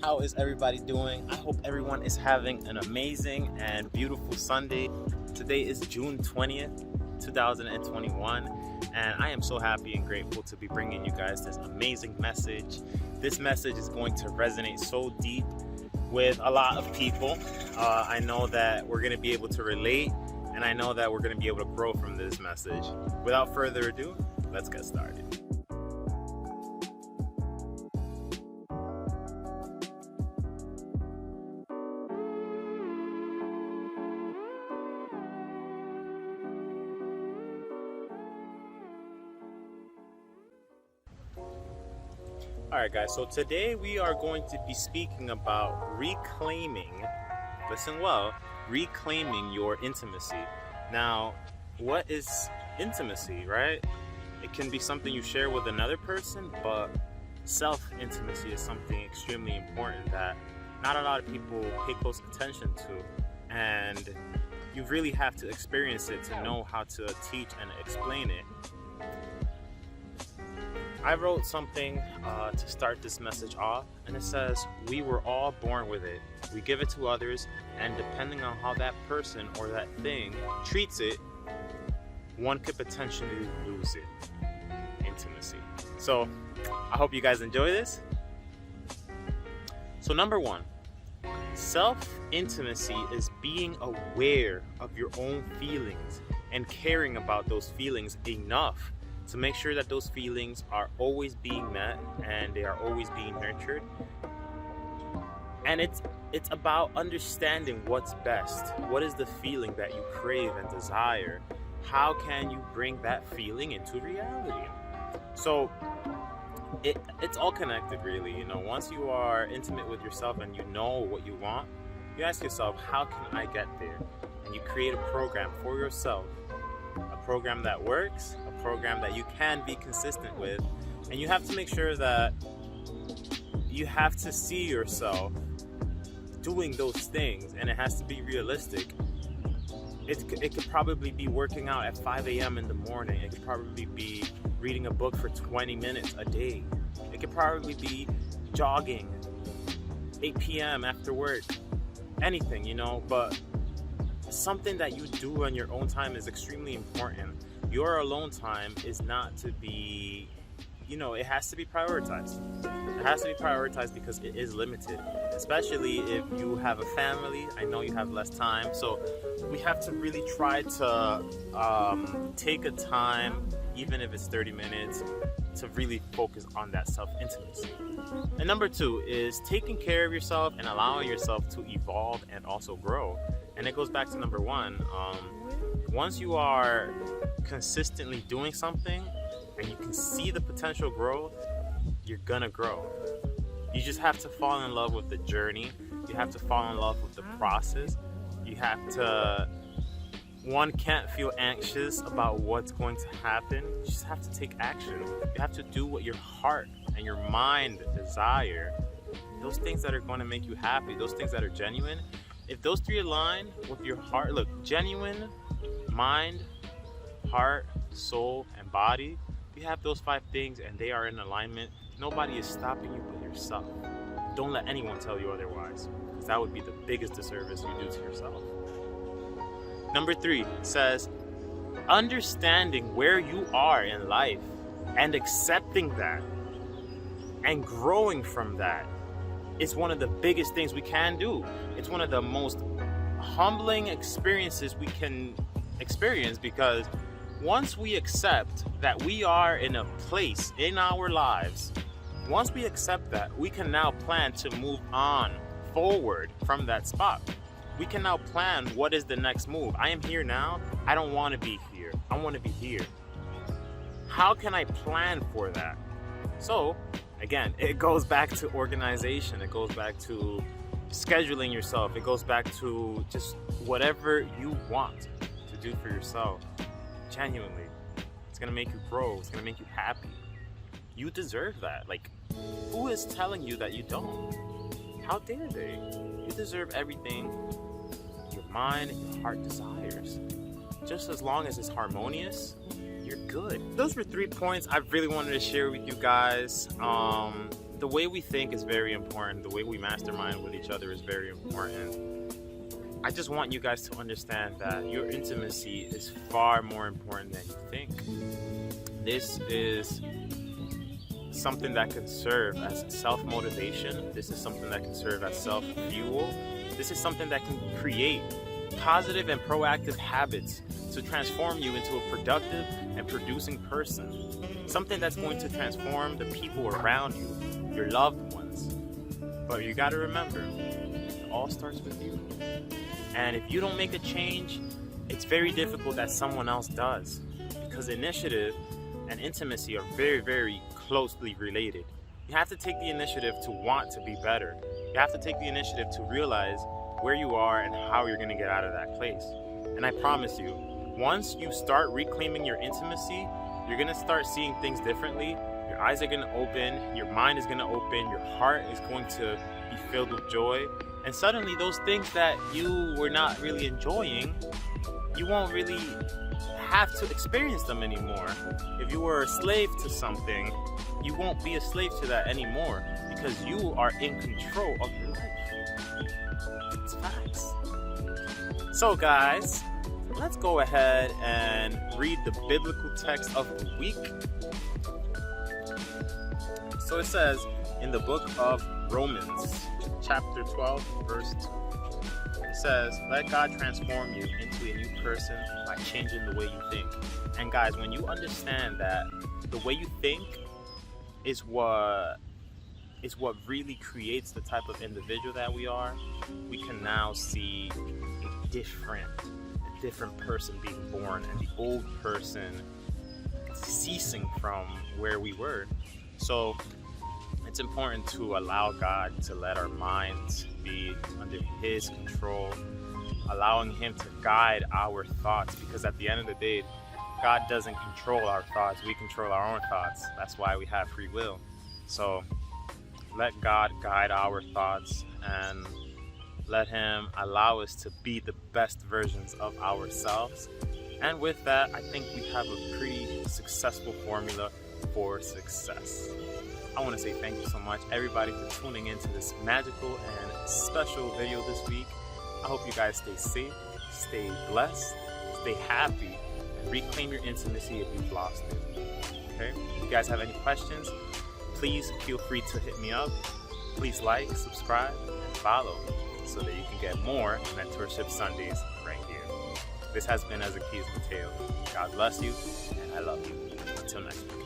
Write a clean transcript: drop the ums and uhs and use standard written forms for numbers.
How is everybody doing? I hope everyone is having an amazing and beautiful Sunday. Today is June 20th, 2021, and I am so happy and grateful to be bringing you guys this amazing message. This message is going to resonate so deep with a lot of people. I know that we're going to be able to relate, and I know that we're going to be able to grow from this message. Without further ado, let's get started. Alright guys, so today we are going to be speaking about reclaiming, listen well, reclaiming your intimacy. Now, what is intimacy, right? It can be something you share with another person, but self-intimacy is something extremely important that not a lot of people pay close attention to, and you really have to experience it to know how to teach and explain it. I wrote something to start this message off, and it says, we were all born with it. We give it to others, and depending on how that person or that thing treats it, one could potentially lose it. Intimacy. So I hope you guys enjoy this. So number one, self-intimacy is being aware of your own feelings and caring about those feelings enough to make sure that those feelings are always being met and they are always being nurtured. And it's about understanding what's best. What is the feeling that you crave and desire? How can you bring that feeling into reality? So it's all connected, really. You know, once you are intimate with yourself and you know what you want, you ask yourself, how can I get there? And you create a program for yourself, a program that works, a program that you can be consistent with, and you have to make sure that you have to see yourself doing those things, and it has to be realistic. It could probably be working out at 5 a.m. in the morning. It could probably be reading a book for 20 minutes a day. It could probably be jogging 8 p.m. after work. Anything, you know, but something that you do on your own time is extremely important. Your alone time is not to be, you know, it has to be prioritized. It has to be prioritized because it is limited, especially if you have a family. I know you have less time, so we have to really try to take a time, even if it's 30 minutes, to really focus on that self-intimacy. And number two is taking care of yourself and allowing yourself to evolve and also grow. And it goes back to number one. Once you are consistently doing something and you can see the potential growth, you're gonna grow. You just have to fall in love with the journey. You have to fall in love with the process. You have to, one can't feel anxious about what's going to happen. You just have to take action. You have to do what your heart and your mind desire. Those things that are going to make you happy, those things that are genuine. If those three align with your heart, look, genuine, mind, heart, soul, and body, you have those 5 things and they are in alignment, nobody is stopping you but yourself. Don't let anyone tell you otherwise, because that would be the biggest disservice you do to yourself. Number 3 says, understanding where you are in life and accepting that and growing from that is one of the biggest things we can do. It's one of the most humbling experiences we can experience, because once we accept that we are in a place in our lives, once we accept that, we can now plan to move on forward from that spot. We can now plan what is the next move. I am here now. I don't want to be here. I want to be here. How can I plan for that? So again, it goes back to organization. It goes back to scheduling yourself. It goes back to just whatever you want to do for yourself. Genuinely, it's gonna make you grow. It's gonna make you happy. You deserve that. Like, who is telling you that you don't? How dare they? You deserve everything your mind and your heart desires. Just as long as it's harmonious, you're good. Those were 3 points I really wanted to share with you guys. The way we think is very important. The way we mastermind with each other is very important. I just want you guys to understand that your intimacy is far more important than you think. This is something that can serve as self-motivation. This is something that can serve as self-fuel. This is something that can create positive and proactive habits to transform you into a productive and producing person. Something that's going to transform the people around you, your loved ones. But you got to remember, it all starts with you. And if you don't make a change, it's very difficult that someone else does. Because initiative and intimacy are very, very closely related. You have to take the initiative to want to be better. You have to take the initiative to realize where you are and how you're going to get out of that place. And I promise you, once you start reclaiming your intimacy, you're going to start seeing things differently. Your eyes are going to open, your mind is going to open, your heart is going to be filled with joy. And suddenly those things that you were not really enjoying, you won't really have to experience them anymore. If you were a slave to something, you won't be a slave to that anymore because you are in control of your life. It's facts. So guys, let's go ahead and read the biblical text of the week. So it says in the book of Romans, chapter 12, verse 2. It says, let God transform you into a new person by changing the way you think. And guys, when you understand that the way you think is what really creates the type of individual that we are, we can now see a different person being born and the old person ceasing from where we were. So it's important to allow God to let our minds be under His control, allowing Him to guide our thoughts, because at the end of the day, God doesn't control our thoughts, we control our own thoughts. That's why we have free will. So let God guide our thoughts and let Him allow us to be the best versions of ourselves. And with that, I think we have a pretty successful formula for success. I want to say thank you so much, everybody, for tuning into this magical and special video this week. I hope you guys stay safe, stay blessed, stay happy, and reclaim your intimacy if you've lost it. Okay? If you guys have any questions, please feel free to hit me up. Please like, subscribe, and follow so that you can get more Mentorship Sundays right here. This has been As a Keys Mateo. God bless you, and I love you. Until next week.